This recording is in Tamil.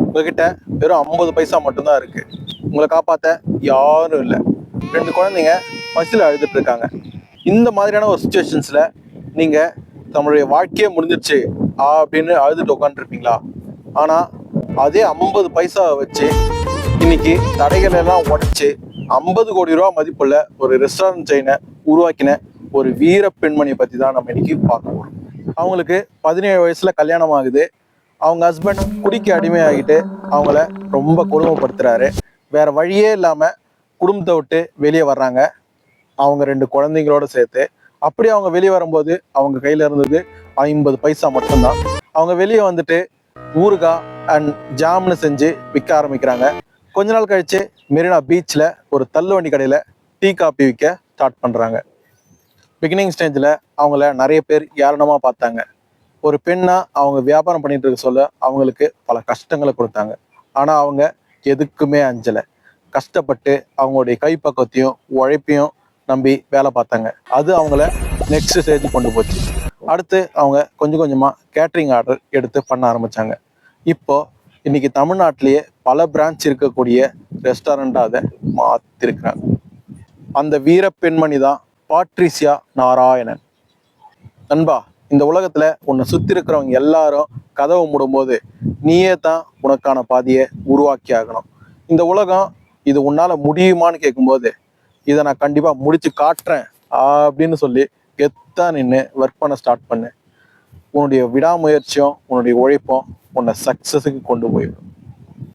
உங்ககிட்ட வெறும் 50 பைசா மட்டும்தான் இருக்கு. உங்களை காப்பாற்ற யாரும் இல்லை. 2 குழந்தைங்க பசியில் அழுதுட்டு இருக்காங்க. இந்த மாதிரியான ஒரு சுச்சுவேஷன்ஸ்ல நீங்க நம்மளுடைய வாழ்க்கையே முடிஞ்சிருச்சு அப்படின்னு அழுதுட்டு உட்காந்துருப்பீங்களா? ஆனா அதே 50 பைசாவை வச்சு இன்னைக்கு தடைகள் எல்லாம் உடைச்சு 50 கோடி ரூபா மதிப்புள்ள ஒரு ரெஸ்டாரண்ட் செயினை உருவாக்கின ஒரு வீர பெண்மணியை பத்தி தான் நம்ம இன்னைக்கு பார்க்க போறோம். அவங்களுக்கு 17 வயசுல கல்யாணம் ஆகுது. அவங்க ஹஸ்பண்ட் குடிக்க அடிமையாகிட்டு அவங்கள ரொம்ப கொடுமைப்படுத்துறாரு. வேற வழியே இல்லாம குடும்பத்தை விட்டு வெளியே வர்றாங்க, அவங்க 2 குழந்தைங்களோட சேர்த்து. அப்படி அவங்க வெளியே வரும்போது அவங்க கையில இருந்தது 50 பைசா மட்டும்தான். அவங்க வெளியே வந்துட்டு ஊறுகாய் அண்ட் ஜாம்னு செஞ்சு விற்க ஆரம்பிக்கிறாங்க. கொஞ்ச நாள் கழிச்சு மெரினா பீச்சில் ஒரு தள்ளுவண்டி கடையில் டீ காப்பி விற்க ஸ்டார்ட் பண்ணுறாங்க. பிகினிங் ஸ்டேஜில் அவங்கள நிறைய பேர் ஏளனமாக பார்த்தாங்க. ஒரு பெண்ணா அவங்க வியாபாரம் பண்ணிட்டு இருக்க சொல்ல அவங்களுக்கு பல கஷ்டங்களை கொடுத்தாங்க. ஆனால் அவங்க எதுக்குமே அஞ்சலை. கஷ்டப்பட்டு அவங்களுடைய கைப்பக்கத்தையும் உழைப்பையும் நம்பி வேலை பார்த்தாங்க. அது அவங்கள நெக்ஸ்ட் ஸ்டேஜ் கொண்டு போச்சு. அடுத்து அவங்க கொஞ்சம் கொஞ்சமாக கேட்ரிங் ஆர்டர் எடுத்து பண்ண ஆரம்பித்தாங்க. இப்போ இன்னைக்கு தமிழ்நாட்டிலேயே பல பிரான்ச் இருக்கக்கூடிய ரெஸ்டாரண்ட்டாக அதை மாற்றிருக்கிறாங்க. அந்த வீர பெண்மணி தான் பாட்ரிசியா நாராயணன். நண்பா, இந்த உலகத்துல உன்னை சுத்தி இருக்கிறவங்க எல்லாரும் கதவை மூடும்போது நீயே தான் உனக்கான பாதையை உருவாக்கி ஆகணும். இந்த உலகம் இது உன்னால முடியுமான்னு கேட்கும்போது இதை நான் கண்டிப்பா முடிச்சு காட்டுறேன் அப்படின்னு சொல்லி கெத்தா நின்று ஒர்க் பண்ண ஸ்டார்ட் பண்ணு. உன்னுடைய விடாமுயற்சியும் உன்னுடைய உழைப்பும் உன்னை சக்சஸுக்கு கொண்டு போயிடும்.